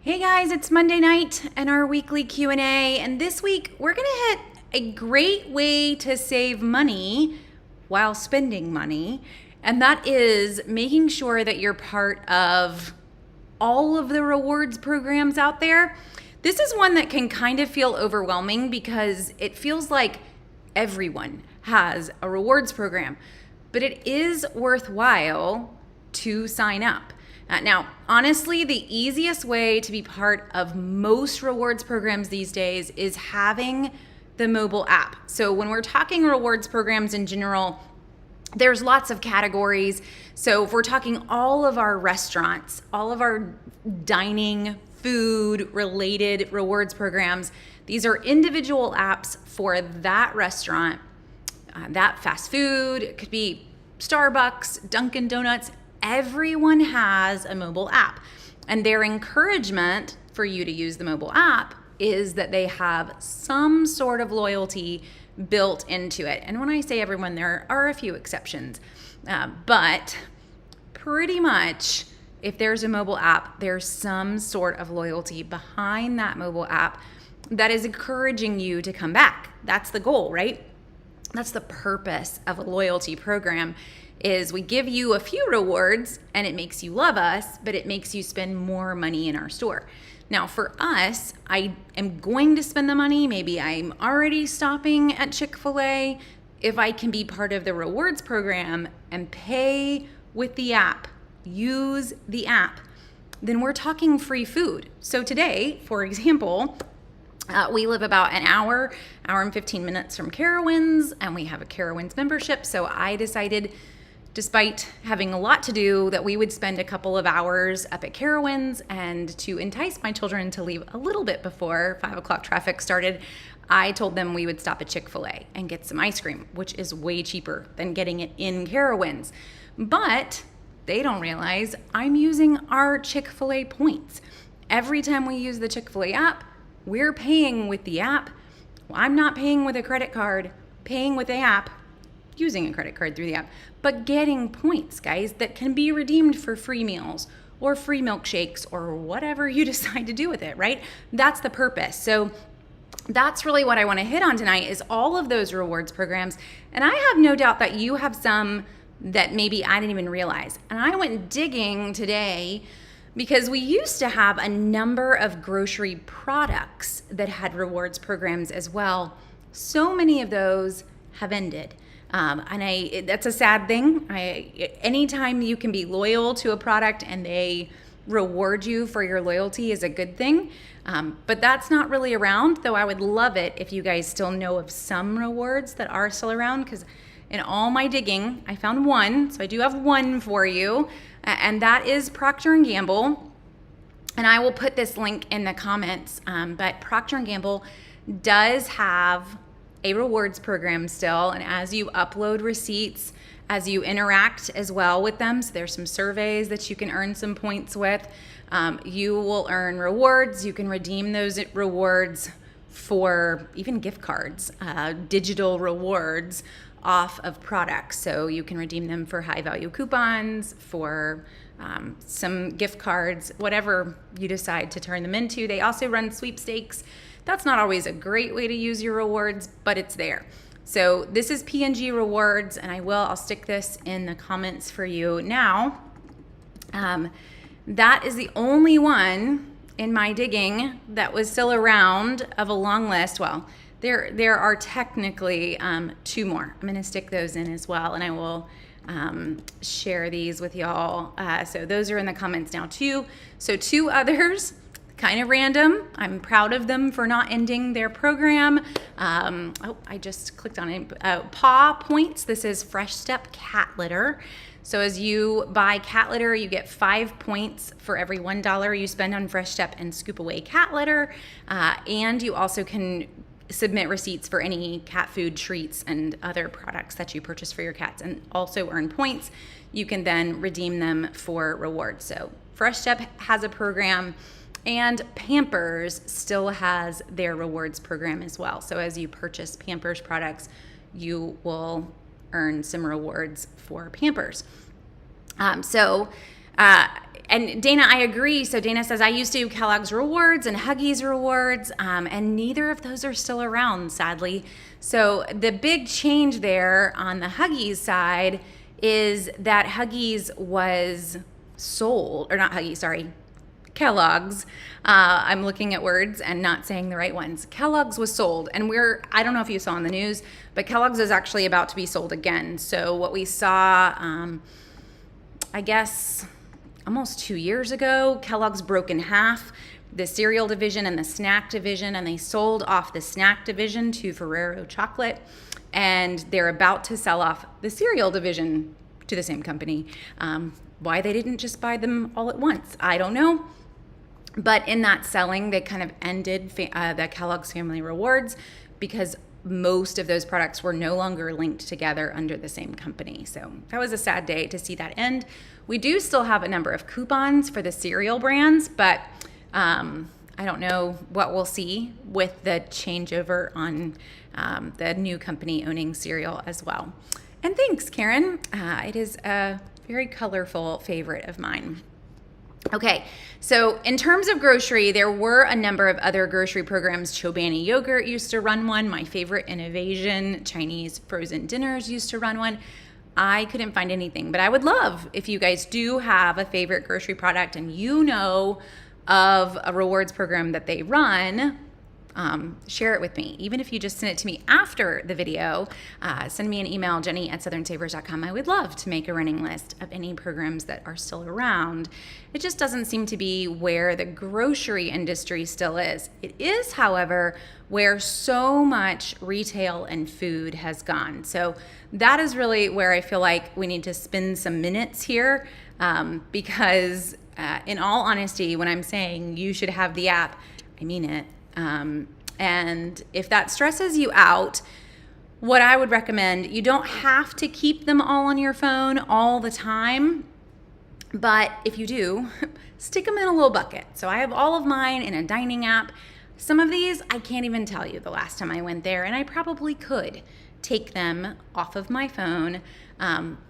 Hey guys, it's Monday night and our weekly Q&A, and this week we're going to hit a great way to save money while spending money, and that is making sure that you're part of all of the rewards programs out there. This is one that can kind of feel overwhelming because it feels like everyone has a rewards program, but it is worthwhile to sign up. Now, honestly, the easiest way to be part of most rewards programs these days is having the mobile app. So when we're talking rewards programs in general, there's lots of categories. So if we're talking all of our restaurants, all of our dining, food related rewards programs, these are individual apps for that restaurant, that fast food. It could be Starbucks, Dunkin' Donuts. Everyone has a mobile app, and their encouragement for you to use the mobile app is that they have some sort of loyalty built into it. And when I say everyone, there are a few exceptions, but pretty much if there's a mobile app, there's some sort of loyalty behind that mobile app that is encouraging you to come back. That's the goal, right? That's the purpose of a loyalty program, is we give you a few rewards and it makes you love us, but it makes you spend more money in our store. Now for us, I am going to spend the money. Maybe I'm already stopping at Chick-fil-A. If I can be part of the rewards program and pay with the app, use the app, then we're talking free food. So today, for example, we live about an hour and 15 minutes from Carowinds, and we have a Carowinds membership. So I decided, despite having a lot to do, that we would spend a couple of hours up at Carowinds, and to entice my children to leave a little bit before 5 o'clock traffic started, I told them we would stop at Chick-fil-A and get some ice cream, which is way cheaper than getting it in Carowinds. But they don't realize I'm using our Chick-fil-A points. Every time we use the Chick-fil-A app, we're paying with the app. Well, I'm not paying with a credit card, paying with the app, using a credit card through the app, but getting points, guys, that can be redeemed for free meals or free milkshakes or whatever you decide to do with it, right? That's the purpose. So that's really what I want to hit on tonight, is all of those rewards programs. And I have no doubt that you have some that maybe I didn't even realize. And I went digging today because we used to have a number of grocery products that had rewards programs as well. So many of those have ended. And that's a sad thing. Anytime you can be loyal to a product and they reward you for your loyalty is a good thing. But that's not really around, though I would love it if you guys still know of some rewards that are still around, because in all my digging, I found one. So I do have one for you, and that is Procter & Gamble. And I will put this link in the comments, but Procter & Gamble does have a rewards program still, and as you upload receipts, as you interact as well with them, so there's some surveys that you can earn some points with, you will earn rewards. You can redeem those rewards for even gift cards, digital rewards off of products. So you can redeem them for high value coupons, for some gift cards, whatever you decide to turn them into. They also run sweepstakes. That's not always a great way to use your rewards, but it's there. So this is P&G Rewards, and I'll stick this in the comments for you now. That is the only one in my digging that was still around of a long list. Well, there are technically 2 more. I'm gonna stick those in as well, and I will share these with y'all. So those are in the comments now too. So 2 others, kind of random. I'm proud of them for not ending their program. I just clicked on it. Paw Points. This is Fresh Step cat litter. So as you buy cat litter, you get 5 points for every $1 you spend on Fresh Step and Scoop Away cat litter. And you also can submit receipts for any cat food, treats, and other products that you purchase for your cats, and also earn points. You can then redeem them for rewards. So Fresh Step has a program, and Pampers still has their rewards program as well. So as you purchase Pampers products, you will earn some rewards for Pampers. And Dana, I agree. So Dana says, I used to do Kellogg's Rewards and Huggies Rewards, and neither of those are still around, sadly. So the big change there on the Huggies side is that Huggies was sold, or not Huggies, sorry, Kellogg's. I'm looking at words and not saying the right ones. Kellogg's was sold, and I don't know if you saw in the news, but Kellogg's is actually about to be sold again. So what we saw, I guess, almost 2 years ago, Kellogg's broke in half, the cereal division and the snack division, and they sold off the snack division to Ferrero Chocolate, and they're about to sell off the cereal division to the same company. Why they didn't just buy them all at once, I don't know. But in that selling, they kind of ended the Kellogg's Family Rewards because most of those products were no longer linked together under the same company. So that was a sad day to see that end. We do still have a number of coupons for the cereal brands, but I don't know what we'll see with the changeover on the new company owning cereal as well. And thanks, Karen. It is a very colorful favorite of mine. Okay, so in terms of grocery, there were a number of other grocery programs. Chobani Yogurt used to run one. My favorite innovation, Chinese Frozen Dinners, used to run one. I couldn't find anything, but I would love if you guys do have a favorite grocery product and you know of a rewards program that they run. Share it with me. Even if you just send it to me after the video, send me an email, jenny@southernsavers.com. I would love to make a running list of any programs that are still around. It just doesn't seem to be where the grocery industry still is. It is, however, where so much retail and food has gone. So that is really where I feel like we need to spend some minutes here, because in all honesty, when I'm saying you should have the app, I mean it. And if that stresses you out, what I would recommend, you don't have to keep them all on your phone all the time, but if you do, stick them in a little bucket. So I have all of mine in a dining app. Some of these, I can't even tell you the last time I went there, and I probably could take them off of my phone.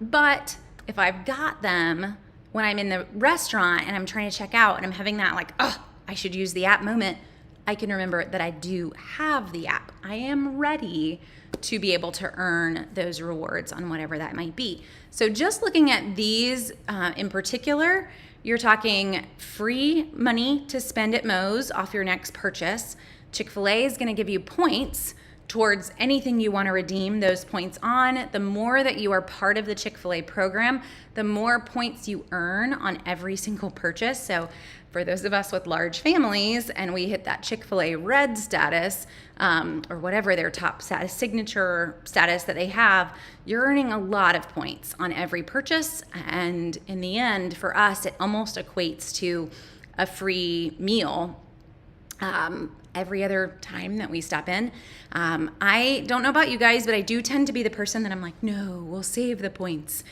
But if I've got them when I'm in the restaurant and I'm trying to check out and I'm having that like, oh, I should use the app moment, I can remember that I do have the app. I am ready to be able to earn those rewards on whatever that might be. So just looking at these in particular, you're talking free money to spend at Moe's off your next purchase. Chick-fil-A is going to give you points towards anything you want to redeem those points on. The more that you are part of the Chick-fil-A program, the more points you earn on every single purchase. So for those of us with large families and we hit that Chick-fil-A red status, or whatever their top status, signature status that they have, you're earning a lot of points on every purchase. And in the end, for us, it almost equates to a free meal every other time that we stop in. I don't know about you guys, but I do tend to be the person that I'm like, no, we'll save the points.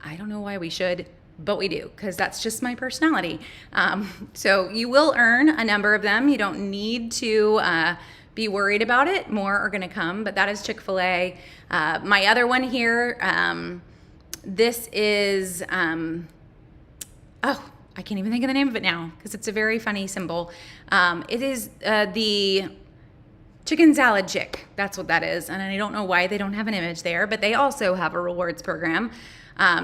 I don't know why we should, but we do, because that's just my personality. So you will earn a number of them. You don't need to be worried about it. More are going to come, but that is Chick-fil-A. My other one here, this is, I can't even think of the name of it now because it's a very funny symbol. It is the chicken salad chick. That's what that is. And I don't know why they don't have an image there, but they also have a rewards program.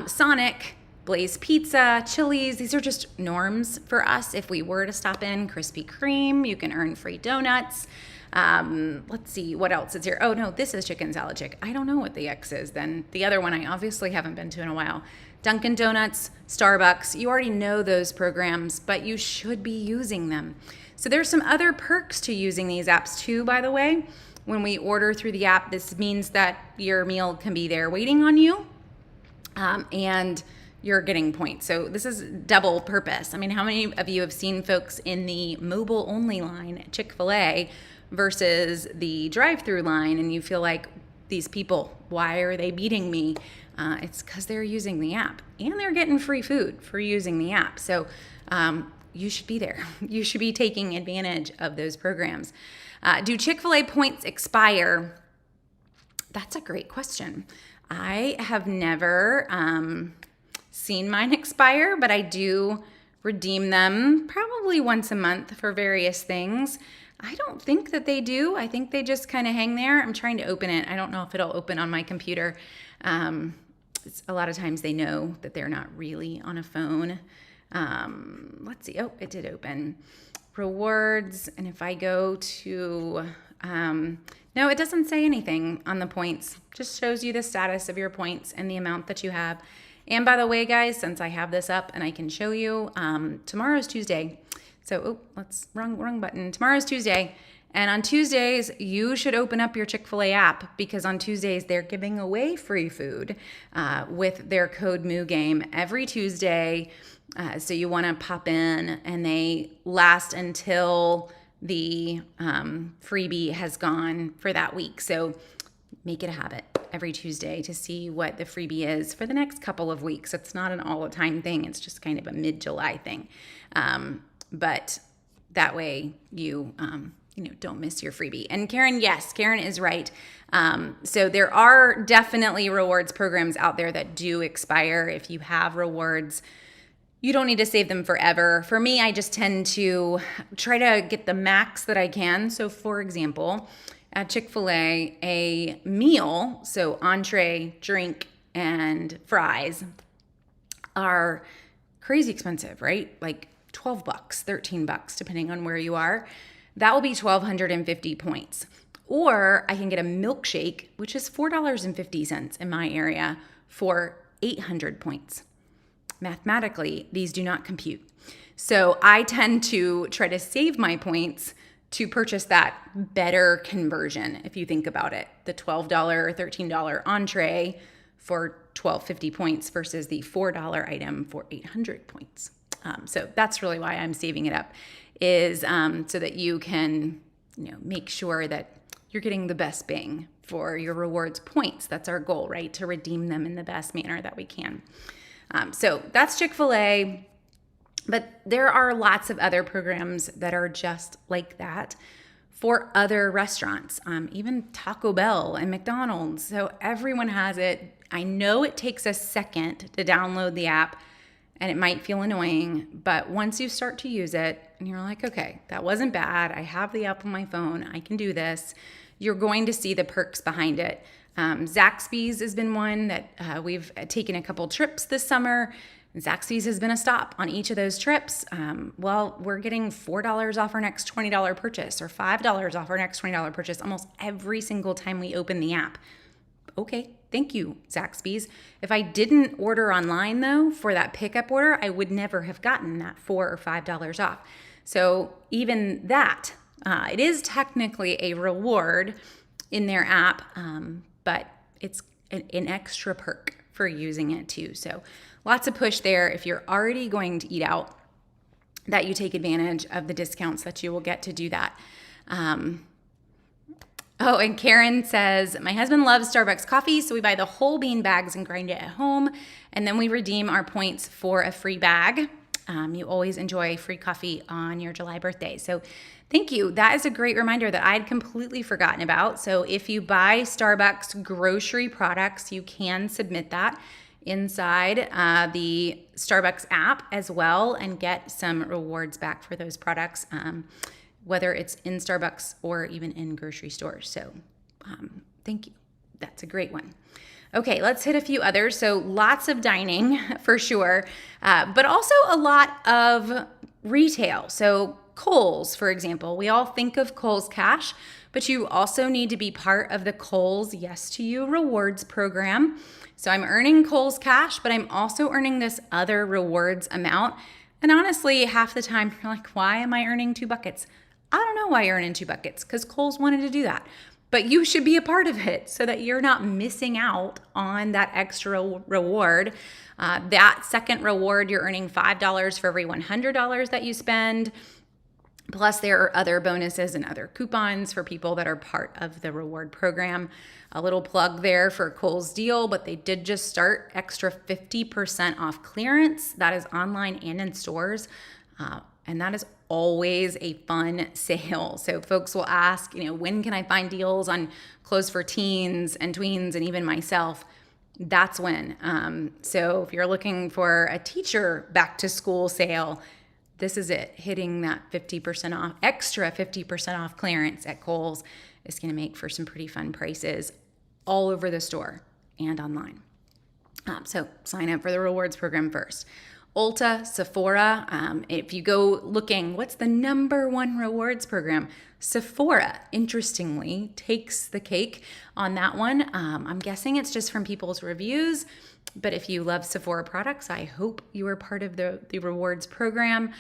Sonic, Blaze Pizza, Chili's, these are just norms for us. If we were to stop in, Krispy Kreme, you can earn free donuts. Let's see, what else is here? Oh no, this is chicken salad chick. I don't know what the X is then. The other one I obviously haven't been to in a while. Dunkin' Donuts, Starbucks, you already know those programs, but you should be using them. So there's some other perks to using these apps too, by the way. When we order through the app, this means that your meal can be there waiting on you, and you're getting points. So this is double purpose. I mean, how many of you have seen folks in the mobile only line at Chick-fil-A versus the drive-through line, and you feel like, these people, why are they beating me? It's because they're using the app and they're getting free food for using the app. So you should be there. You should be taking advantage of those programs. Do Chick-fil-A points expire? That's a great question. I have never seen mine expire, but I do redeem them probably once a month for various things. I don't think that they do. I think they just kind of hang there. I'm trying to open it. I don't know if it'll open on my computer. A lot of times they know that they're not really on a phone. Let's see. Oh, it did open. Rewards. And if I go to, no, it doesn't say anything on the points. Just shows you the status of your points and the amount that you have. And by the way, guys, since I have this up and I can show you, tomorrow's Tuesday. So, wrong button. Tomorrow's Tuesday. And on Tuesdays, you should open up your Chick-fil-A app because on Tuesdays, they're giving away free food with their code MooGame every Tuesday. So you want to pop in, and they last until the freebie has gone for that week. So make it a habit every Tuesday to see what the freebie is for the next couple of weeks. It's not an all-the-time thing. It's just kind of a mid-July thing. But that way you don't miss your freebie. And Karen, yes, Karen is right. So there are definitely rewards programs out there that do expire. If you have rewards, you don't need to save them forever. For me, I just tend to try to get the max that I can. So for example, at Chick-fil-A, a meal, so entree, drink, and fries are crazy expensive, right? Like $12, $13, depending on where you are. That will be 1,250 points. Or I can get a milkshake, which is $4.50 in my area, for 800 points. Mathematically, these do not compute. So I tend to try to save my points to purchase that better conversion, if you think about it. The $12 or $13 entree for 1,250 points versus the $4 item for 800 points. So that's really why I'm saving it up, is so that you can make sure that you're getting the best bang for your rewards points. That's our goal, right? To redeem them in the best manner that we can. So that's Chick-fil-A, but there are lots of other programs that are just like that for other restaurants, even Taco Bell and McDonald's. So everyone has it. I know it takes a second to download the app and it might feel annoying, but once you start to use it and you're like, okay, that wasn't bad. I have the app on my phone. I can do this. You're going to see the perks behind it. Zaxby's has been one that we've taken a couple trips this summer. Zaxby's has been a stop on each of those trips. We're getting $4 off our next $20 purchase or $5 off our next $20 purchase almost every single time we open the app. Okay, thank you, Zaxby's. If I didn't order online, though, for that pickup order, I would never have gotten that $4 or $5 off. So even that, it is technically a reward in their app, but it's an extra perk for using it too. So lots of push there. If you're already going to eat out, that you take advantage of the discounts that you will get to do that. And Karen says, my husband loves Starbucks coffee, so we buy the whole bean bags and grind it at home, and then we redeem our points for a free bag. You always enjoy free coffee on your July birthday. So thank you. That is a great reminder that I'd completely forgotten about. So if you buy Starbucks grocery products, you can submit that inside the Starbucks app as well and get some rewards back for those products, whether it's in Starbucks or even in grocery stores. So thank you. That's a great one. Okay, let's hit a few others. So lots of dining for sure, but also a lot of retail. So Kohl's, for example, we all think of Kohl's Cash, but you also need to be part of the Kohl's Yes to You rewards program. So I'm earning Kohl's Cash, but I'm also earning this other rewards amount. And honestly, half the time you're like, why am I earning 2 buckets? I don't know why you're earning 2 buckets, because Kohl's wanted to do that. But you should be a part of it so that you're not missing out on that extra reward. That second reward, you're earning $5 for every $100 that you spend. Plus, there are other bonuses and other coupons for people that are part of the reward program. A little plug there for Kohl's deal, but they did just start extra 50% off clearance. That is online and in stores. And that is always a fun sale. So folks will ask, when can I find deals on clothes for teens and tweens and even myself? that's when. So if you're looking for a teacher back to school sale, this is it. Hitting that 50% off, extra 50% off clearance at Kohl's is going to make for some pretty fun prices all over the store and online. So sign up for the rewards program first. Ulta, Sephora, if you go looking, what's the number one rewards program? Sephora, interestingly, takes the cake on that one. I'm guessing it's just from people's reviews, but if you love Sephora products, I hope you are part of the rewards program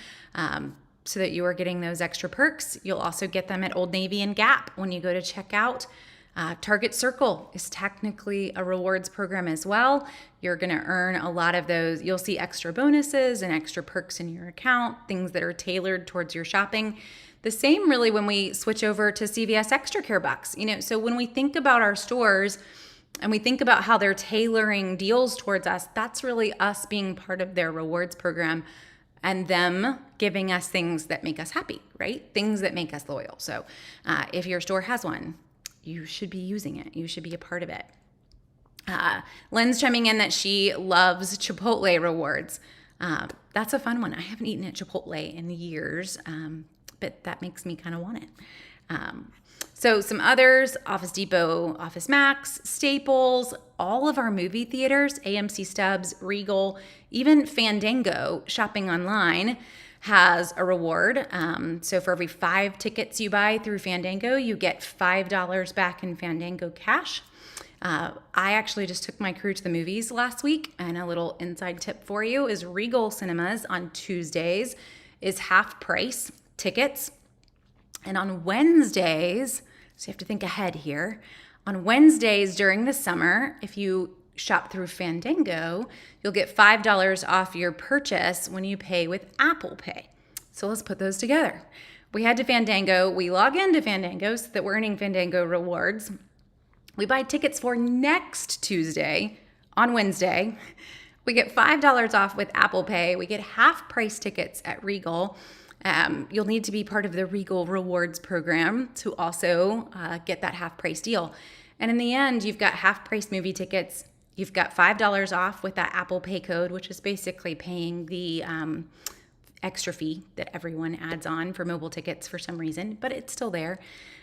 so that you are getting those extra perks. You'll also get them at Old Navy and Gap when you go to checkout. Target Circle is technically a rewards program as well. You're going to earn a lot of those. You'll see extra bonuses and extra perks in your account, things that are tailored towards your shopping. The same really when we switch over to CVS Extra Care Bucks. So when we think about our stores and we think about how they're tailoring deals towards us, that's really us being part of their rewards program and them giving us things that make us happy, right? Things that make us loyal. So if your store has one, you should be using it. You should be a part of it. Lynn's chiming in that she loves Chipotle rewards. That's a fun one. I haven't eaten at Chipotle in years, but that makes me kind of want it. So some others, Office Depot, Office Max, Staples, all of our movie theaters, AMC Stubs, Regal, even Fandango, shopping online, has a reward. So for every 5 tickets you buy through Fandango, you get $5 back in Fandango cash. I actually just took my crew to the movies last week, and a little inside tip for you is Regal Cinemas on Tuesdays is half price tickets. And on Wednesdays, so you have to think ahead here, on Wednesdays during the summer, if you shop through Fandango, you'll get $5 off your purchase when you pay with Apple Pay. So let's put those together. We head to Fandango. We log into Fandango so that we're earning Fandango rewards. We buy tickets for next Tuesday on Wednesday. We get $5 off with Apple Pay. We get half price tickets at Regal. You'll need to be part of the Regal Rewards program to also get that half price deal. And in the end, you've got half price movie tickets. You've got $5 off with that Apple Pay code, which is basically paying the extra fee that everyone adds on for mobile tickets for some reason, but it's still there.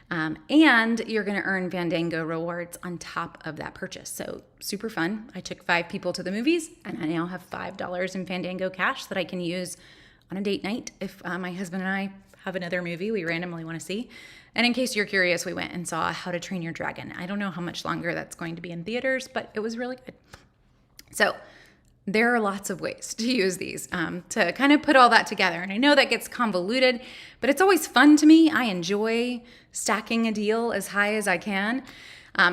And you're going to earn Fandango rewards on top of that purchase. So super fun. I took 5 people to the movies, and I now have $5 in Fandango cash that I can use on a date night if my husband and I have another movie we randomly want to see. And in case you're curious, we went and saw How to Train Your Dragon. I don't know how much longer that's going to be in theaters, but it was really good. So there are lots of ways to use these to kind of put all that together. And I know that gets convoluted, but it's always fun to me. I enjoy stacking a deal as high as I can.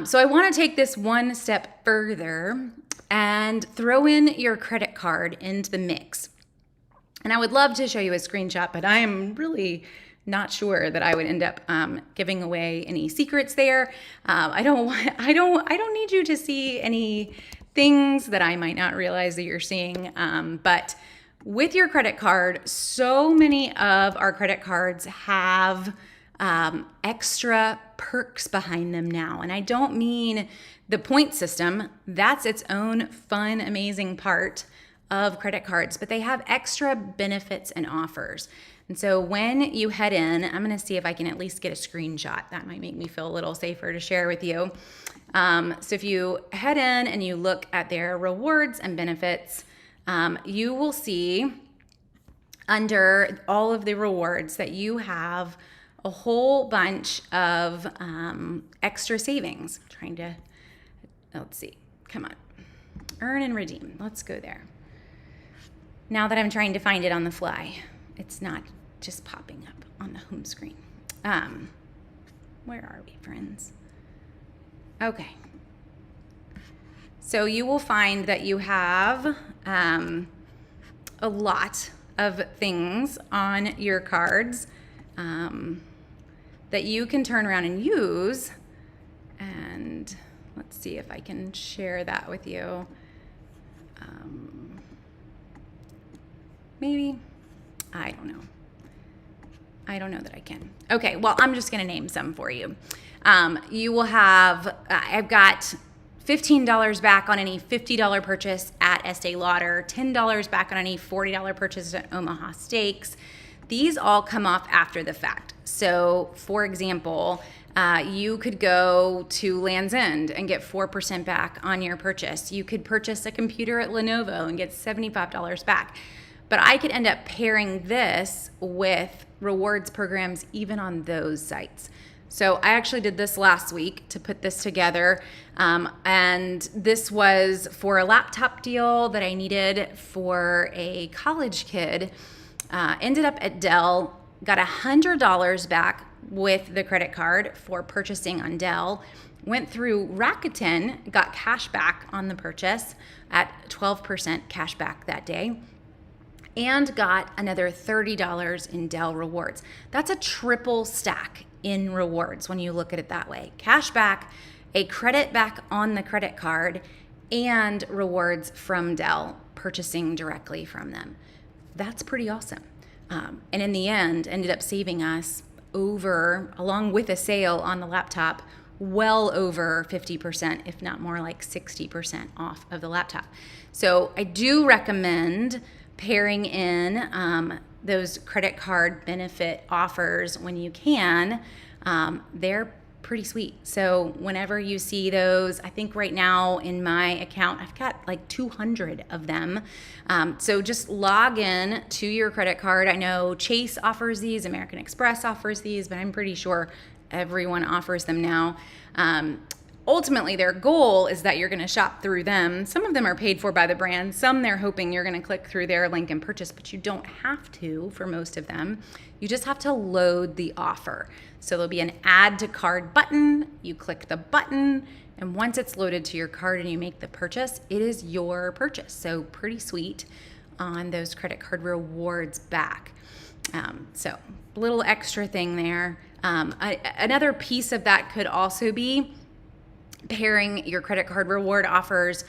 So I want to take this one step further and throw in your credit card into the mix. And I would love to show you a screenshot, but I am really not sure that I would end up giving away any secrets there. I don't need you to see any things that I might not realize that you're seeing. But with your credit card, so many of our credit cards have extra perks behind them now. And I don't mean the point system. That's its own fun, amazing part of credit cards, but they have extra benefits and offers. And so when you head in, I'm going to see if I can at least get a screenshot. That might make me feel a little safer to share with you. So if you head in and you look at their rewards and benefits, you will see under all of the rewards that you have a whole bunch of extra savings. I'm trying to, let's see, come on. Earn and redeem. Let's go there. Now that I'm trying to find it on the fly, it's not just popping up on the home screen. Where are we, friends? Okay. So you will find that you have a lot of things on your cards that you can turn around and use. And let's see if I can share that with you. Maybe. I don't know. I don't know that I can. Okay, well, I'm just going to name some for you. You will have, I've got $15 back on any $50 purchase at Estee Lauder, $10 back on any $40 purchase at Omaha Steaks. These all come off after the fact. So, for example, you could go to Land's End and get 4% back on your purchase. You could purchase a computer at Lenovo and get $75 back. But I could end up pairing this with rewards programs even on those sites. So I actually did this last week to put this together. And this was for a laptop deal that I needed for a college kid. Ended up at Dell, got $100 back with the credit card for purchasing on Dell. Went through Rakuten, got cash back on the purchase at 12% cash back that day, and got another $30 in Dell rewards. That's a triple stack in rewards when you look at it that way. Cash back, a credit back on the credit card, and rewards from Dell, purchasing directly from them. That's pretty awesome. And in the end, ended up saving us over, along with a sale on the laptop, well over 50%, if not more like 60% off of the laptop. So I do recommend pairing in those credit card benefit offers when you can. They're pretty sweet. So whenever you see those, I think right now in my account, I've got like 200 of them. So just log in to your credit card. I know Chase offers these, American Express offers these, but I'm pretty sure everyone offers them now. Ultimately, their goal is that you're going to shop through them. Some of them are paid for by the brand. Some they're hoping you're going to click through their link and purchase, but you don't have to for most of them. You just have to load the offer. So there'll be an add to card button. You click the button, and once it's loaded to your card and you make the purchase, it is your purchase. So pretty sweet on those credit card rewards back. So a little extra thing there. Another piece of that could also be pairing your credit card reward offers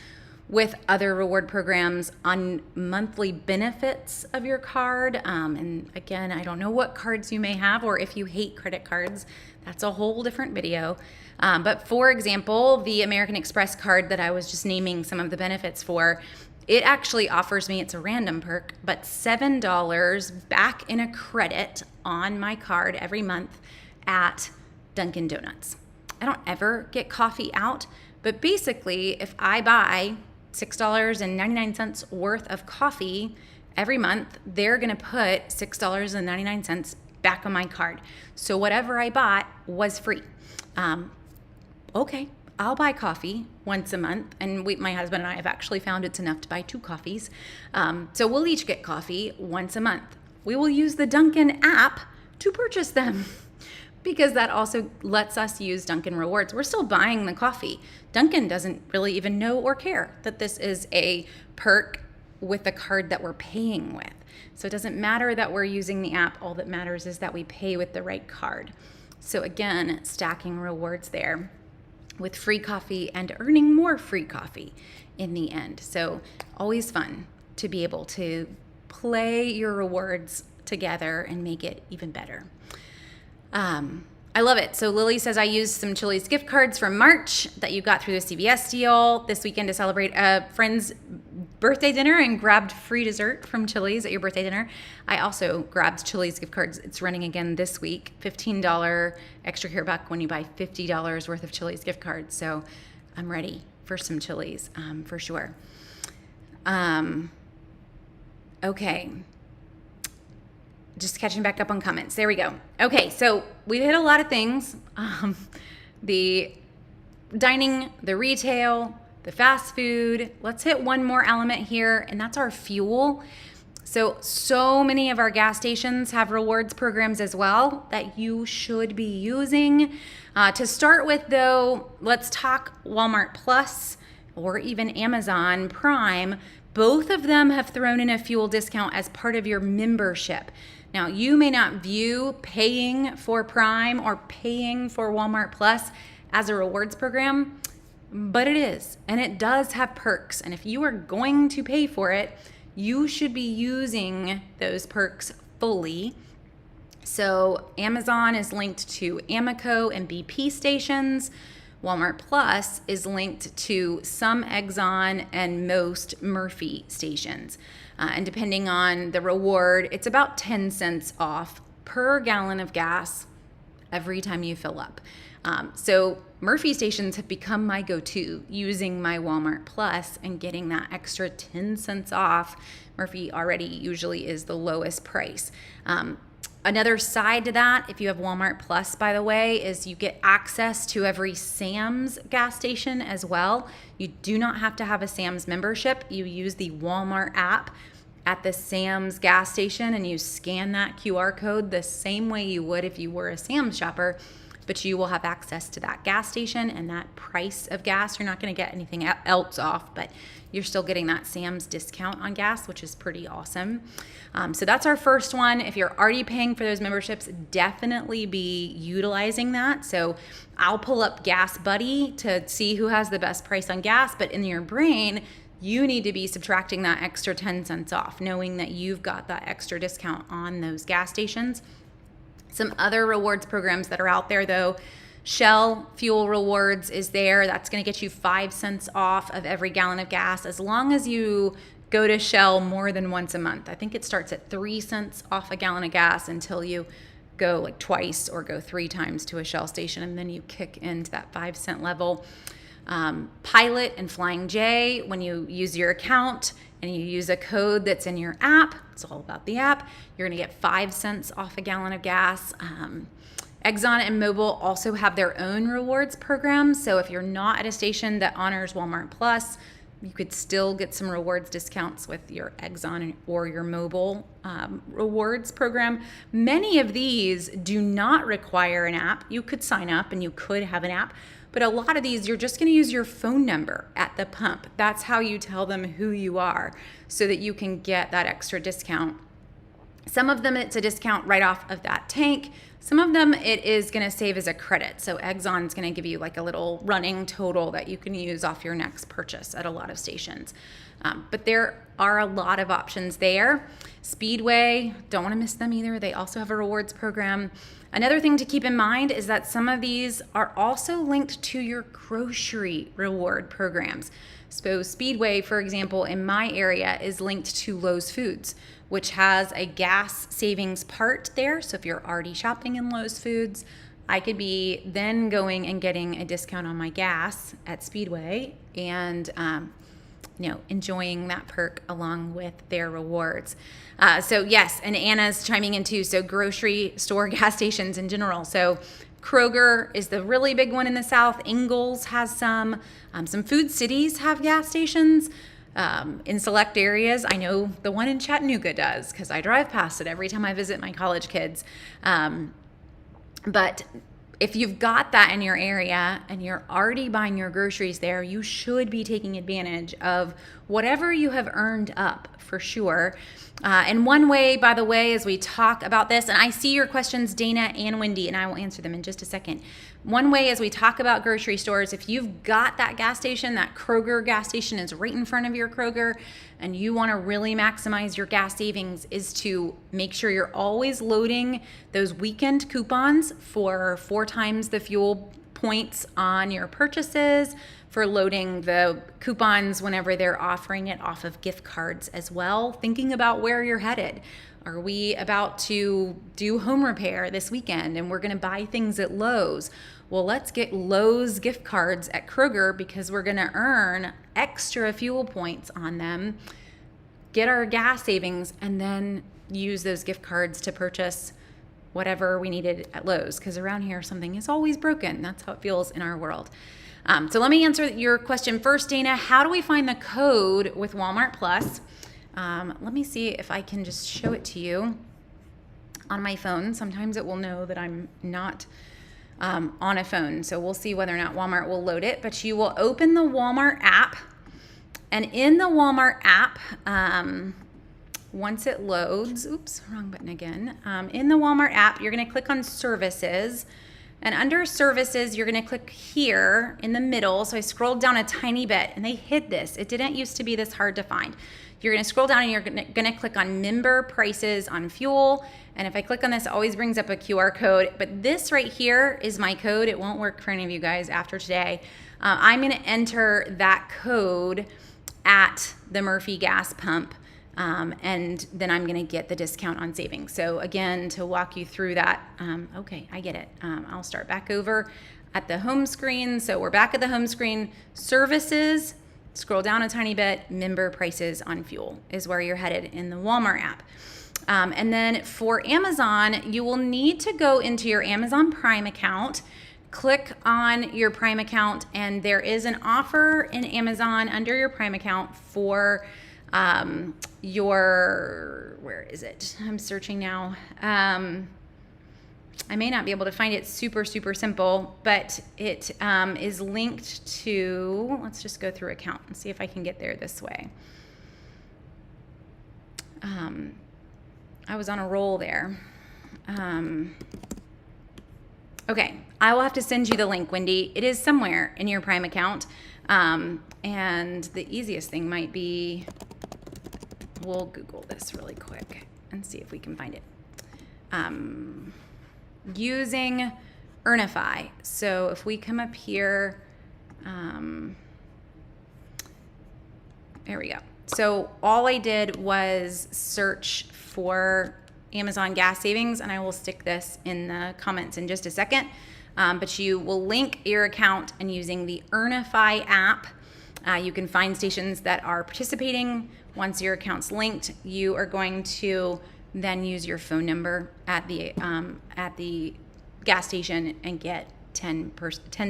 with other reward programs on monthly benefits of your card. And again, I don't know what cards you may have, or if you hate credit cards, that's a whole different video. But for example, the American Express card that I was just naming some of the benefits for, it actually offers me, it's a random perk, but $7 back in a credit on my card every month at Dunkin' Donuts. I don't ever get coffee out, but basically if I buy $6.99 worth of coffee every month, they're gonna put $6.99 back on my card. So whatever I bought was free. Okay, I'll buy coffee once a month, and my husband and I have actually found it's enough to buy 2 coffees. So we'll each get coffee once a month. We will use the Dunkin' app to purchase them, because that also lets us use Dunkin' Rewards. We're still buying the coffee. Dunkin' doesn't really even know or care that this is a perk with the card that we're paying with. So it doesn't matter that we're using the app. All that matters is that we pay with the right card. So again, stacking rewards there with free coffee and earning more free coffee in the end. So always fun to be able to play your rewards together and make it even better. I love it. So Lily says, I used some Chili's gift cards from March that you got through the CVS deal this weekend to celebrate a friend's birthday dinner and grabbed free dessert from Chili's at your birthday dinner. I also grabbed Chili's gift cards. It's running again this week, $15 extra care buck when you buy $50 worth of Chili's gift cards. So I'm ready for some Chili's for sure. Okay. Just catching back up on comments. There we go. Okay, so we've hit a lot of things. The dining, the retail, the fast food. Let's hit one more element here, and that's our fuel. So many of our gas stations have rewards programs as well that you should be using. To start with, though, let's talk Walmart Plus or even Amazon Prime. Both of them have thrown in a fuel discount as part of your membership. Now, you may not view paying for Prime or paying for Walmart Plus as a rewards program, but it is, and it does have perks. And if you are going to pay for it, you should be using those perks fully. So Amazon is linked to Amoco and BP stations, Walmart Plus is linked to some Exxon and most Murphy stations. And depending on the reward, it's about 10 cents off per gallon of gas every time you fill up. So Murphy stations have become my go-to, using my Walmart Plus and getting that extra 10 cents off. Murphy already usually is the lowest price. Another side to that, if you have Walmart Plus, by the way, is you get access to every Sam's gas station as well. You do not have to have a Sam's membership. You use the Walmart app at the Sam's gas station and you scan that QR code the same way you would if you were a Sam's shopper, but you will have access to that gas station and that price of gas. You're not going to get anything else off, but you're still getting that Sam's discount on gas, which is pretty awesome. So that's our first one. If you're already paying for those memberships, definitely be utilizing that. So I'll pull up Gas Buddy to see who has the best price on gas, but in your brain, you need to be subtracting that extra 10 cents off, knowing that you've got that extra discount on those gas stations. Some other rewards programs that are out there though, Shell Fuel Rewards is there. That's going to get you 5 cents off of every gallon of gas as long as you go to Shell more than once a month. I think it starts at 3 cents off a gallon of gas until you go like twice or go 3 times to a Shell station, and then you kick into that 5 cent level. Pilot and Flying J, when you use your account and you use a code that's in your app, it's all about the app, you're going to get 5 cents off a gallon of gas. Exxon and Mobil also have their own rewards programs. So if you're not at a station that honors Walmart Plus, you could still get some rewards discounts with your Exxon or your Mobil rewards program. Many of these do not require an app. You could sign up and you could have an app, but a lot of these, you're just going to use your phone number at the pump. That's how you tell them who you are so that you can get that extra discount. Some of them, it's a discount right off of that tank. Some of them, it is going to save as a credit. So Exxon's going to give you like a little running total that you can use off your next purchase at a lot of stations. But there are a lot of options there. Speedway, don't want to miss them either. They also have a rewards program. Another thing to keep in mind is that some of these are also linked to your grocery reward programs. So Speedway, for example, in my area is linked to Lowe's Foods, which has a gas savings part there. So if you're already shopping in Lowe's Foods, I could be then going and getting a discount on my gas at Speedway and enjoying that perk along with their rewards. So yes, and Anna's chiming in too. So grocery store gas stations in general. So Kroger is the really big one in the South. Ingles has some. Some food cities have gas stations in select areas. I know the one in Chattanooga does because I drive past it every time I visit my college kids. But if you've got that in your area and you're already buying your groceries there, you should be taking advantage of whatever you have earned up for sure. And one way, by the way, as we talk about this, and I see your questions, Dana and Wendy, and I will answer them in just a second. One way as we talk about grocery stores, if you've got that gas station, that Kroger gas station is right in front of your Kroger, and you want to really maximize your gas savings, is to make sure you're always loading those weekend coupons for 4 times the fuel points on your purchases, for loading the coupons whenever they're offering it off of gift cards as well, thinking about where you're headed. Are we about to do home repair this weekend and we're going to buy things at Lowe's? Well, let's get Lowe's gift cards at Kroger because we're going to earn extra fuel points on them, get our gas savings, and then use those gift cards to purchase whatever we needed at Lowe's, because around here something is always broken. That's how it feels in our world. So let me answer your question first, Dana. How do we find the code with Walmart Plus? Let me see if I can just show it to you on my phone. Sometimes it will know that I'm not on a phone. So we'll see whether or not Walmart will load it. But you will open the Walmart app. And in the Walmart app, once it loads, oops, wrong button again. In the Walmart app, you're going to click on Services. And under services, you're gonna click here in the middle. So I scrolled down a tiny bit and they hid this. It didn't used to be this hard to find. You're gonna scroll down and you're gonna click on member prices on fuel. And if I click on this, it always brings up a QR code. But this right here is my code. It won't work for any of you guys after today. I'm gonna enter that code at the Murphy gas pump. And then I'm gonna get the discount on savings. So again, to walk you through that, okay, I get it. I'll start back over at the home screen. So we're back at the home screen. Services, scroll down a tiny bit, member prices on fuel is where you're headed in the Walmart app. And then for Amazon, you will need to go into your Amazon Prime account, click on your Prime account, and there is an offer in Amazon under your Prime account for where is it? I'm searching now. I may not be able to find it super simple, but it is linked to, let's just go through account and see if I can get there this way. I was on a roll there. Okay, I will have to send you the link, Wendy. It is somewhere in your Prime account. And the easiest thing might be, we'll Google this really quick and see if we can find it. Using Earnify. So if we come up here, there we go. So all I did was search for Amazon gas savings, and I will stick this in the comments in just a second. But you will link your account, and using the Earnify app, you can find stations that are participating. Once your account's linked, you are going to then use your phone number at the gas station and get 10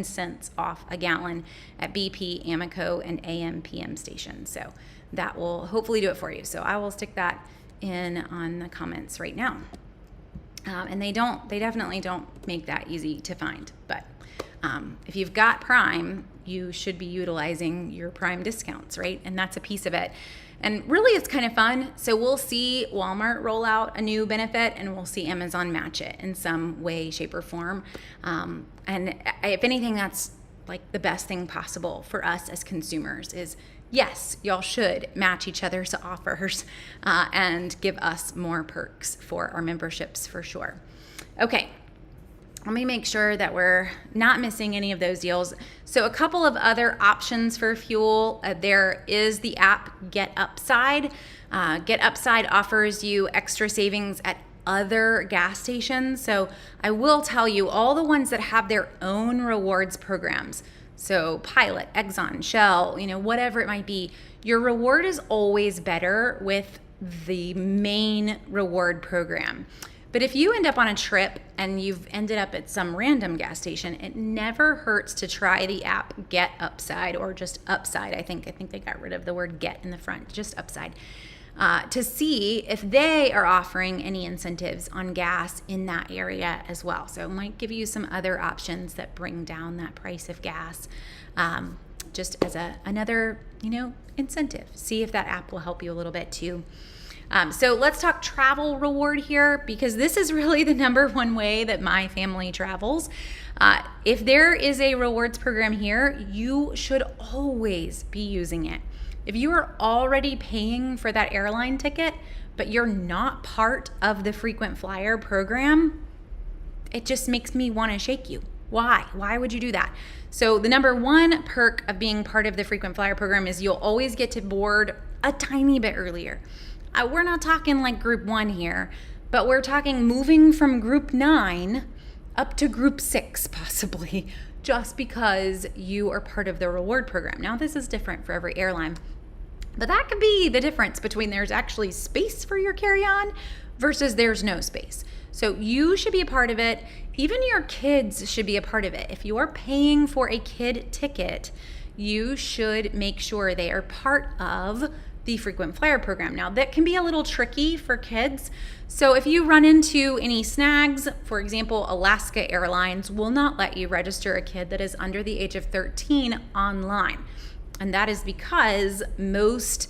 cents off a gallon at BP, Amoco, and AM/PM stations. So that will hopefully do it for you. So I will stick that in on the comments right now. And they definitely don't make that easy to find. But if you've got Prime, you should be utilizing your Prime discounts, right? And that's a piece of it. And really, it's kind of fun. So we'll see Walmart roll out a new benefit, and we'll see Amazon match it in some way, shape, or form. And if anything, that's like the best thing possible for us as consumers is, yes, y'all should match each other's offers and give us more perks for our memberships for sure. Okay. Let me make sure that we're not missing any of those deals. So a couple of other options for fuel. There is the app Get Upside. Get Upside offers you extra savings at other gas stations. So I will tell you, all the ones that have their own rewards programs, so Pilot, Exxon, Shell, whatever it might be, your reward is always better with the main reward program. But if you end up on a trip and you've ended up at some random gas station, it never hurts to try the app Get Upside, or just Upside. I think they got rid of the word get in the front, just Upside, to see if they are offering any incentives on gas in that area as well. So it might give you some other options that bring down that price of gas, just as another incentive. See if that app will help you a little bit too. So let's talk travel reward here, because this is really the number one way that my family travels. If there is a rewards program here, you should always be using it. If you are already paying for that airline ticket, but you're not part of the frequent flyer program, it just makes me want to shake you. Why? Why would you do that? So the number one perk of being part of the frequent flyer program is you'll always get to board a tiny bit earlier. We're not talking like group 1 here, but we're talking moving from group 9 up to group 6 possibly, just because you are part of the reward program. Now, this is different for every airline, but that could be the difference between there's actually space for your carry-on versus there's no space. So you should be a part of it. Even your kids should be a part of it. If you are paying for a kid ticket, you should make sure they are part of the frequent flyer program. Now, that can be a little tricky for kids. So if you run into any snags, for example, Alaska Airlines will not let you register a kid that is under the age of 13 online. And that is because most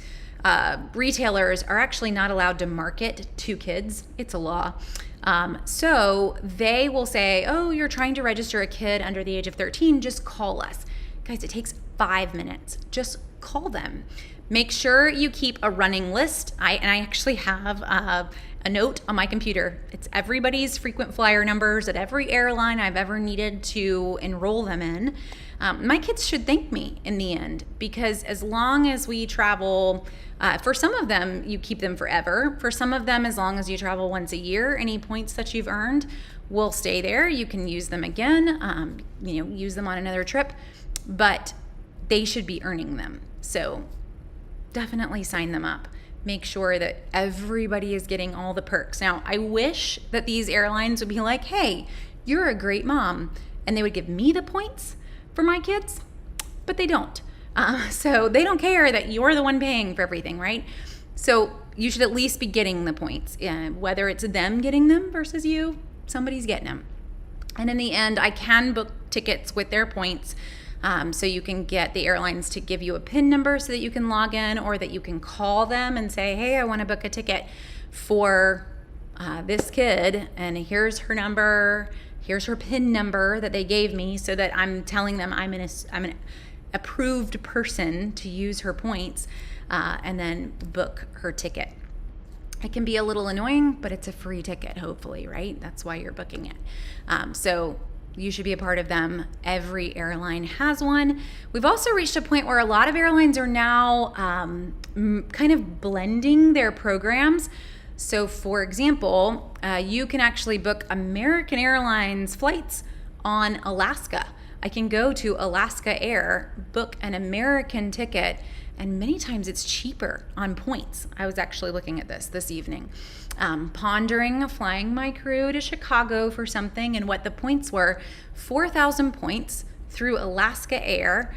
retailers are actually not allowed to market to kids. It's a law. So they will say, oh, you're trying to register a kid under the age of 13, just call us. Guys, it takes 5 minutes. Just call them. Make sure you keep a running list. I actually have a note on my computer. It's everybody's frequent flyer numbers at every airline I've ever needed to enroll them in. My kids should thank me in the end, because as long as we travel, for some of them, you keep them forever. For some of them, as long as you travel once a year, any points that you've earned will stay there. You can use them again, use them on another trip, but they should be earning them. So definitely sign them up. Make sure that everybody is getting all the perks. Now, I wish that these airlines would be like, hey, you're a great mom, and they would give me the points for my kids, but they don't. So they don't care that you're the one paying for everything, right? So you should at least be getting the points. Whether it's them getting them versus you, somebody's getting them. And in the end, I can book tickets with their points. So you can get the airlines to give you a PIN number so that you can log in, or that you can call them and say, hey, I want to book a ticket for this kid, and here's her number, here's her PIN number that they gave me, so that I'm telling them I'm an approved person to use her points, and then book her ticket. It can be a little annoying, but it's a free ticket, hopefully, right? That's why you're booking it. So you should be a part of them. Every airline has one. We've also reached a point where a lot of airlines are now kind of blending their programs. So for example, you can actually book American Airlines flights on Alaska. I can go to Alaska Air, book an American ticket, and many times it's cheaper on points. I was actually looking at this evening, pondering flying my crew to Chicago for something, and what the points were: 4,000 points through Alaska Air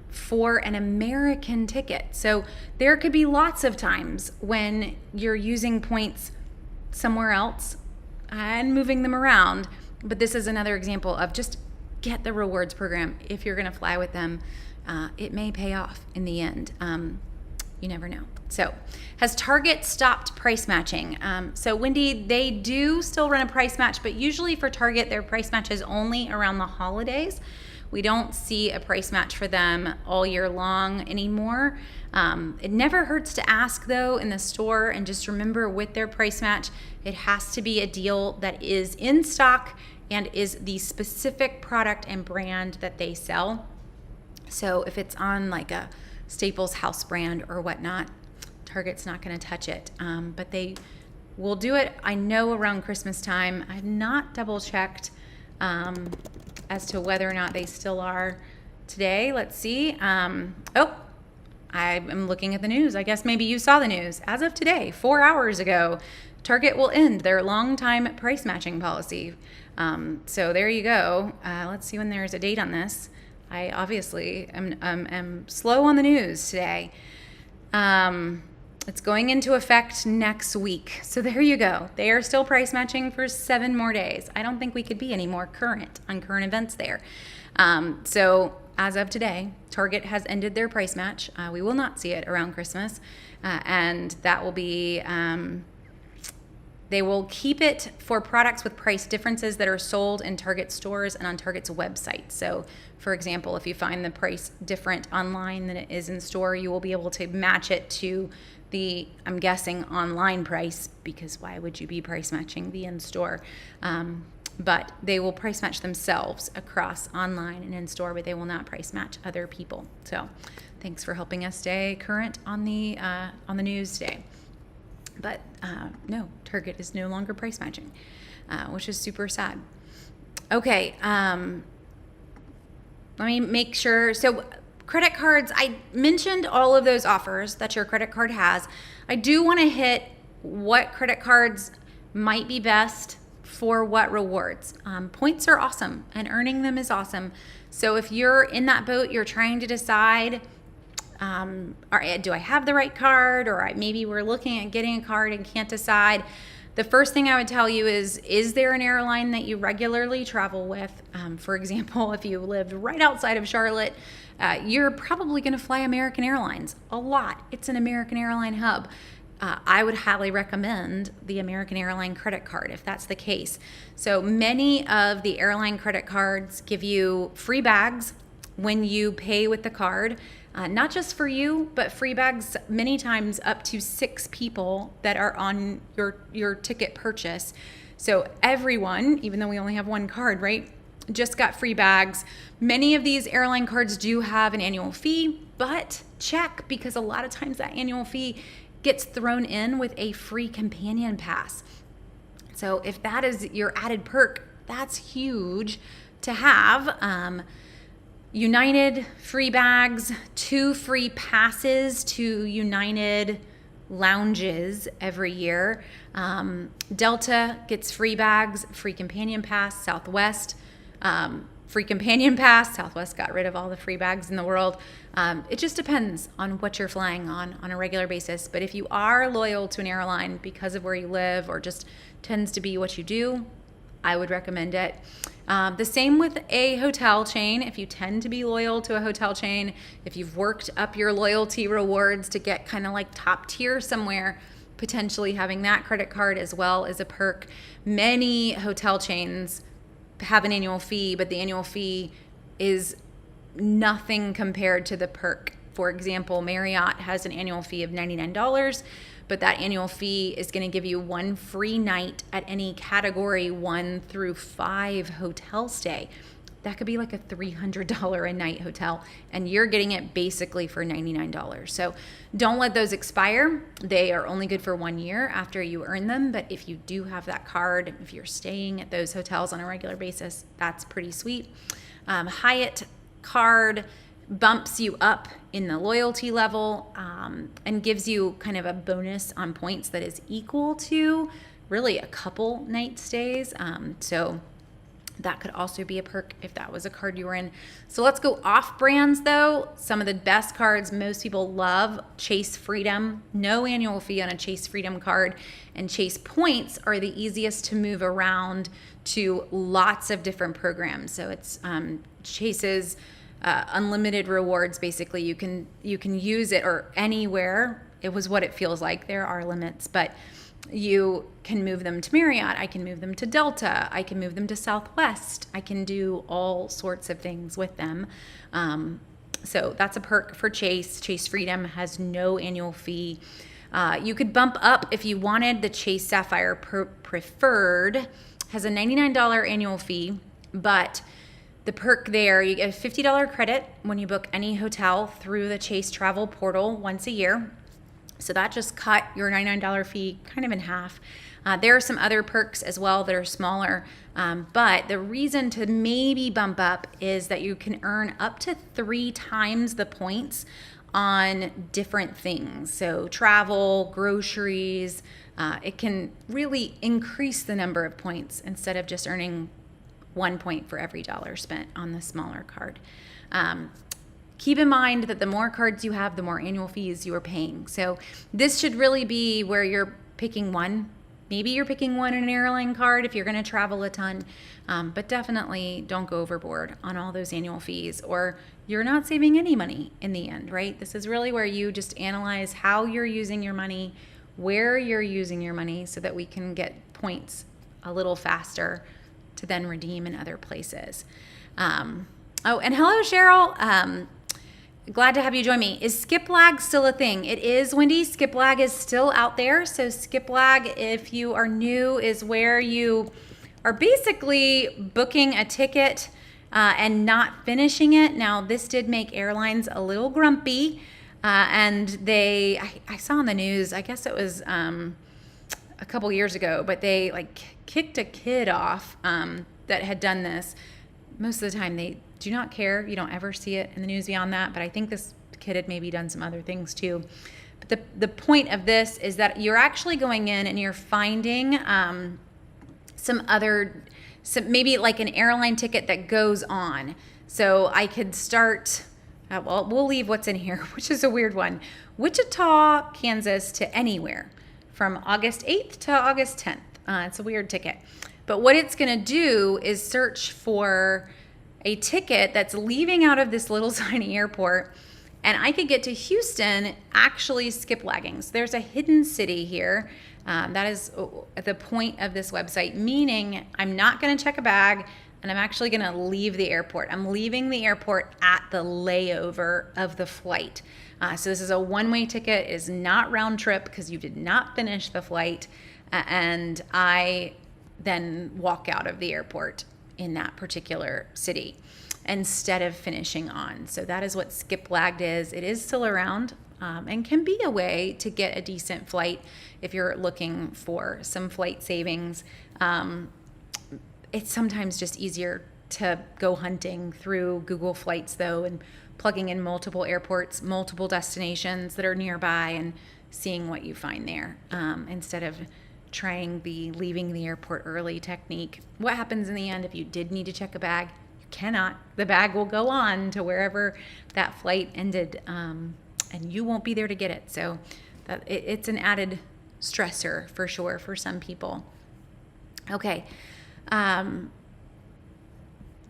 for an American ticket. So there could be lots of times when you're using points somewhere else and moving them around, but this is another example of just get the rewards program. If you're going to fly with them, it may pay off in the end. You never know. So, has Target stopped price matching? So Wendy, they do still run a price match, but usually for Target, their price match is only around the holidays. We don't see a price match for them all year long anymore. It never hurts to ask though in the store, and just remember, with their price match, it has to be a deal that is in stock and is the specific product and brand that they sell. So if it's on like a Staples house brand or whatnot, Target's not going to touch it. But they will do it, I know, around Christmas time. I've not double checked as to whether or not they still are today. Let's see. I'm looking at the news. I guess maybe you saw the news. As of today, 4 hours ago, Target will end their long-time price matching policy. So there you go. Let's see when there's a date on this. I obviously am slow on the news today. It's going into effect next week. So there you go. They are still price matching for 7 more days. I don't think we could be any more current on current events there. So as of today, Target has ended their price match. We will not see it around Christmas. And that will be... They will keep it for products with price differences that are sold in Target stores and on Target's website. So, for example, if you find the price different online than it is in store, you will be able to match it to the, I'm guessing, online price, because why would you be price matching the in-store? But they will price match themselves across online and in-store, but they will not price match other people. So, thanks for helping us stay current on the news today. But no, Target is no longer price matching, which is super sad. Okay, let me make sure. So credit cards, I mentioned all of those offers that your credit card has. I do want to hit what credit cards might be best for what rewards. Points are awesome, and earning them is awesome. So if you're in that boat, you're trying to decide, do I have the right card, or maybe we're looking at getting a card and can't decide. The first thing I would tell you is there an airline that you regularly travel with? For example, if you lived right outside of Charlotte, you're probably going to fly American Airlines a lot. It's an American airline hub. I would highly recommend the American Airline credit card if that's the case. So many of the airline credit cards give you free bags when you pay with the card, not just for you, but free bags many times up to 6 people that are on your ticket purchase. So everyone, even though we only have one card, right, just got free bags. Many of these airline cards do have an annual fee, but check, because a lot of times that annual fee gets thrown in with a free companion pass. So if that is your added perk, that's huge to have. United free bags, 2 free passes to United lounges every year. Delta gets free bags, free companion pass. Southwest, free companion pass. Southwest got rid of all the free bags in the world. It just depends on what you're flying on a regular basis. But if you are loyal to an airline because of where you live or just tends to be what you do, I would recommend it. The same with a hotel chain. If you tend to be loyal to a hotel chain, if you've worked up your loyalty rewards to get kind of like top tier somewhere, potentially having that credit card as well is a perk. Many hotel chains have an annual fee, but the annual fee is nothing compared to the perk. For example, Marriott has an annual fee of $99, but that annual fee is going to give you 1 free night at any category 1 through 5 hotel stay. That could be like a $300 a night hotel, and you're getting it basically for $99. So don't let those expire. They are only good for 1 year after you earn them. But if you do have that card, if you're staying at those hotels on a regular basis, that's pretty sweet. Hyatt card bumps you up in the loyalty level and gives you kind of a bonus on points that is equal to really a couple night stays. So that could also be a perk if that was a card you were in. So let's go off brands though. Some of the best cards most people love: Chase Freedom, no annual fee on a Chase Freedom card, and Chase Points are the easiest to move around to lots of different programs. So it's Chase's unlimited rewards. Basically, you can use it or anywhere. It was what it feels like. There are limits, but you can move them to Marriott. I can move them to Delta. I can move them to Southwest. I can do all sorts of things with them. So that's a perk for Chase. Chase Freedom has no annual fee. You could bump up if you wanted. The Chase Sapphire Preferred has a $99 annual fee, but the perk there, you get a $50 credit when you book any hotel through the Chase Travel Portal once a year. So that just cut your $99 fee kind of in half. There are some other perks as well that are smaller, but the reason to maybe bump up is that you can earn up to 3 times the points on different things. So travel, groceries, it can really increase the number of points instead of just earning 1 point for every dollar spent on the smaller card. Keep in mind that the more cards you have, the more annual fees you are paying. So this should really be where you're picking one. Maybe you're picking one in an airline card if you're going to travel a ton, but definitely don't go overboard on all those annual fees, or you're not saving any money in the end, right? This is really where you just analyze how you're using your money, where you're using your money, so that we can get points a little faster to then redeem in other places. Oh, and hello, Cheryl. Glad to have you join me. Is skip lag still a thing? It is, Wendy. Skip lag is still out there. So skip lag, if you are new, is where you are basically booking a ticket and not finishing it. Now, this did make airlines a little grumpy. And I saw on the news, I guess it was a couple years ago, but they like kicked a kid off that had done this. Most of the time they do not care. You don't ever see it in the news beyond that. But I think this kid had maybe done some other things too. But the point of this is that you're actually going in and you're finding maybe like an airline ticket that goes on. So I could start, well, we'll leave what's in here, which is a weird one. Wichita, Kansas to anywhere from August 8th to August 10th. It's a weird ticket. But what it's going to do is search for a ticket that's leaving out of this little tiny airport And I could get to Houston, actually skip lagging. So there's a hidden city here, actually skip lagging. So there's a hidden city here. That is the point of this website, meaning I'm not going to check a bag and I'm actually going to leave the airport. I'm leaving the airport at the layover of the flight. So this is a one-way ticket. It is not round trip because you did not finish the flight. And I then walk out of the airport in that particular city instead of finishing on. So that is what skip lagged is. It is still around and can be a way to get a decent flight if you're looking for some flight savings. It's sometimes just easier to go hunting through Google Flights though, and plugging in multiple airports, multiple destinations that are nearby and seeing what you find there instead of trying the leaving the airport early technique. What happens in the end if you did need to check a bag? You cannot. The bag will go on to wherever that flight ended, and you won't be there to get it. So it's an added stressor for sure for some people. Okay.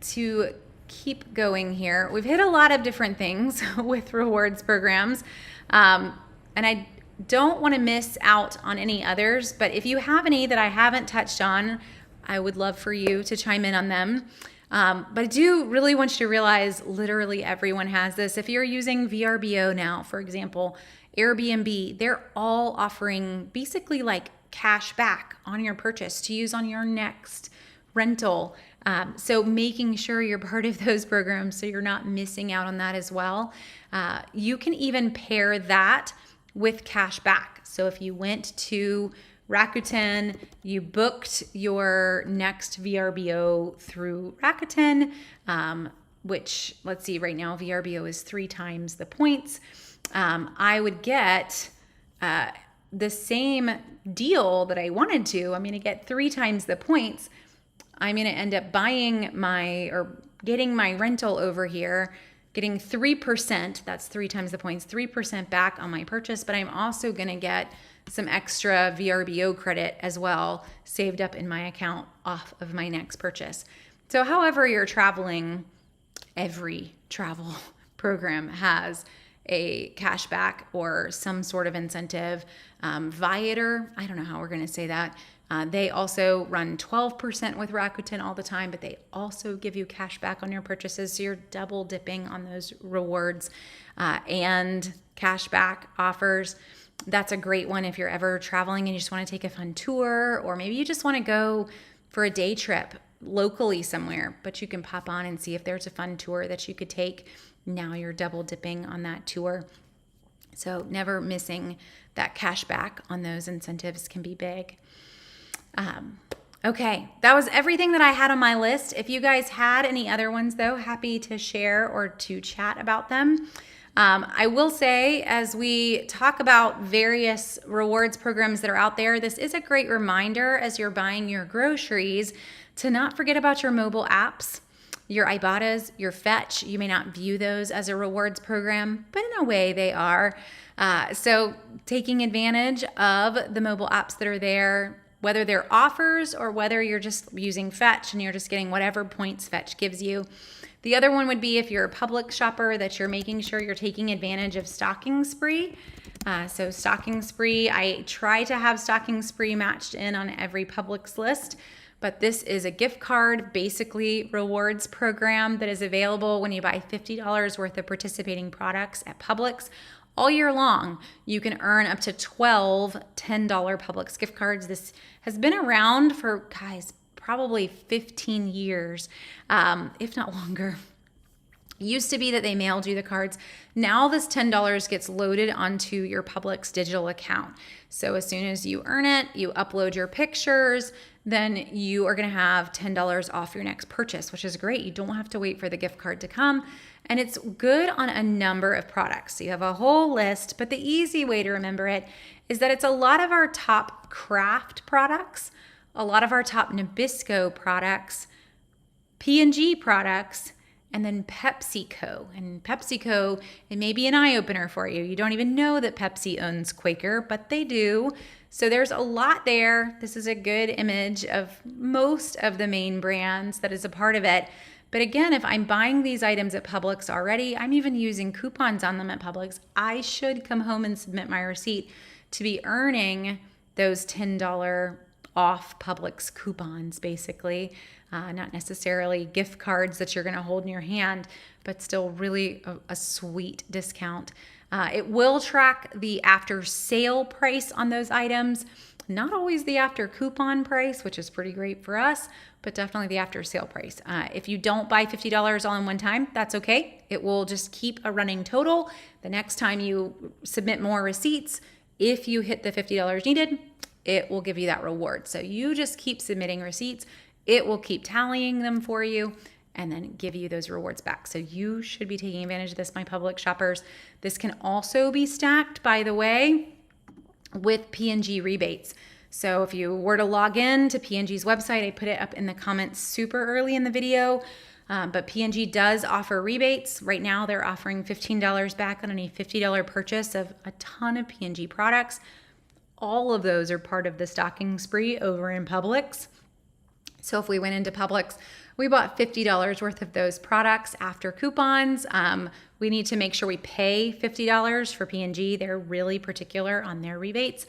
To keep going here, we've hit a lot of different things with rewards programs, and I don't want to miss out on any others, but if you have any that I haven't touched on, I would love for you to chime in on them. But I do really want you to realize literally everyone has this. If you're using VRBO now, for example, Airbnb, they're all offering basically like cash back on your purchase to use on your next rental. So making sure you're part of those programs so you're not missing out on that as well. You can even pair that with cash back. So if you went to Rakuten, you booked your next VRBO through Rakuten, which let's see, right now VRBO is 3 times the points. I would get the same deal that I wanted to. I'm going to get 3 times the points. I'm going to end up getting my rental over here, getting 3%, that's 3 times the points, 3% back on my purchase, but I'm also going to get some extra VRBO credit as well, saved up in my account off of my next purchase. So however you're traveling, every travel program has a cashback or some sort of incentive. Viator, I don't know how we're going to say that. They also run 12% with Rakuten all the time, but they also give you cash back on your purchases. So you're double dipping on those rewards and cash back offers. That's a great one if you're ever traveling and you just want to take a fun tour, or maybe you just want to go for a day trip locally somewhere, but you can pop on and see if there's a fun tour that you could take. Now you're double dipping on that tour. So never missing that cash back on those incentives can be big. Okay, that was everything that I had on my list. If you guys had any other ones though, happy to share or to chat about them. I will say, as we talk about various rewards programs that are out there, this is a great reminder as you're buying your groceries to not forget about your mobile apps, your Ibotta's, your Fetch. You may not view those as a rewards program, but in a way they are. So taking advantage of the mobile apps that are there, whether they're offers or whether you're just using Fetch and you're just getting whatever points Fetch gives you. The other one would be if you're a Publix shopper, that you're making sure you're taking advantage of Stocking Spree. So Stocking Spree, I try to have Stocking Spree matched in on every Publix list, but this is a gift card, basically rewards program that is available when you buy $50 worth of participating products at Publix. All year long, you can earn up to 12 $10 Publix gift cards. This has been around for, guys, probably 15 years, if not longer. It used to be that they mailed you the cards. Now this $10 gets loaded onto your Publix digital account. So as soon as you earn it, you upload your pictures, then you are going to have $10 off your next purchase, which is great. You don't have to wait for the gift card to come. And it's good on a number of products. So you have a whole list, but the easy way to remember it is that it's a lot of our top craft products, a lot of our top Nabisco products, P&G products, and then PepsiCo. And PepsiCo, it may be an eye-opener for you. You don't even know that Pepsi owns Quaker, but they do. So there's a lot there. This is a good image of most of the main brands that is a part of it. But again, if I'm buying these items at Publix already, I'm even using coupons on them at Publix, I should come home and submit my receipt to be earning those $10 off Publix coupons, basically. Not necessarily gift cards that you're going to hold in your hand, but still really a sweet discount. It will track the after sale price on those items. Not always the after coupon price, which is pretty great for us, but definitely the after sale price. If you don't buy $50 all in one time, that's okay. It will just keep a running total. The next time you submit more receipts, if you hit the $50 needed, it will give you that reward. So you just keep submitting receipts. It will keep tallying them for you and then give you those rewards back. So you should be taking advantage of this, my Publix shoppers. This can also be stacked, by the way, with P&G rebates. So if you were to log in to P&G's website, I put it up in the comments super early in the video, but P&G does offer rebates. Right now they're offering $15 back on any $50 purchase of a ton of P&G products. All of those are part of the stocking spree over in Publix. So if we went into Publix, we bought $50 worth of those products after coupons. We need to make sure we pay $50 for P&G. They're really particular on their rebates.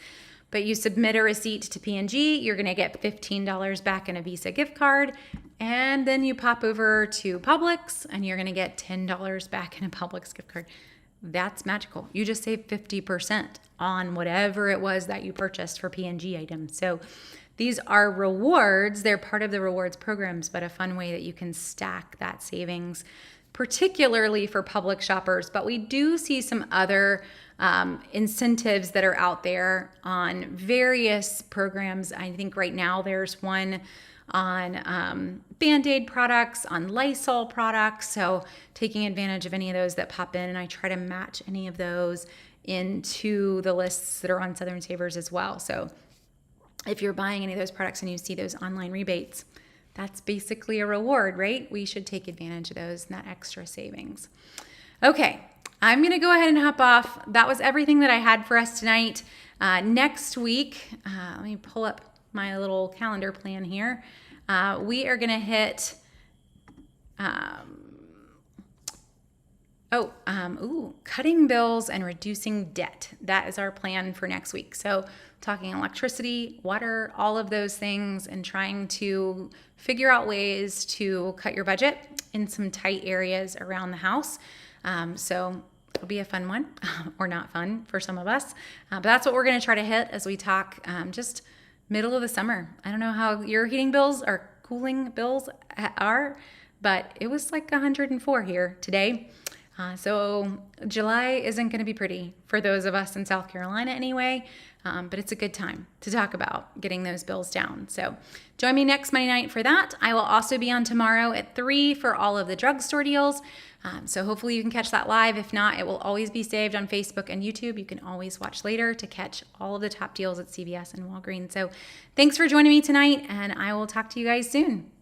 But you submit a receipt to P&G, you're going to get $15 back in a Visa gift card. And then you pop over to Publix and you're going to get $10 back in a Publix gift card. That's magical. You just saved 50% on whatever it was that you purchased for P&G items. So these are rewards. They're part of the rewards programs, but a fun way that you can stack that savings, particularly for Publix shoppers. But we do see some other incentives that are out there on various programs. I think right now there's one on Band-Aid products, on Lysol products. So taking advantage of any of those that pop in, and I try to match any of those into the lists that are on Southern Savers as well. So if you're buying any of those products and you see those online rebates, that's basically a reward, right? We should take advantage of those and that extra savings. Okay, I'm going to go ahead and hop off. That was everything that I had for us tonight. Next week, let me pull up my little calendar plan here. We are going to hit cutting bills and reducing debt. That is our plan for next week. So talking electricity, water, all of those things, and trying to figure out ways to cut your budget in some tight areas around the house. So it'll be a fun one, or not fun for some of us. But that's what we're going to try to hit as we talk just middle of the summer. I don't know how your heating bills or cooling bills are, but it was like 104 here today. So July isn't going to be pretty for those of us in South Carolina anyway, but it's a good time to talk about getting those bills down. So join me next Monday night for that. I will also be on tomorrow at 3 for all of the drugstore deals. So hopefully you can catch that live. If not, it will always be saved on Facebook and YouTube. You can always watch later to catch all of the top deals at CVS and Walgreens. So thanks for joining me tonight, and I will talk to you guys soon.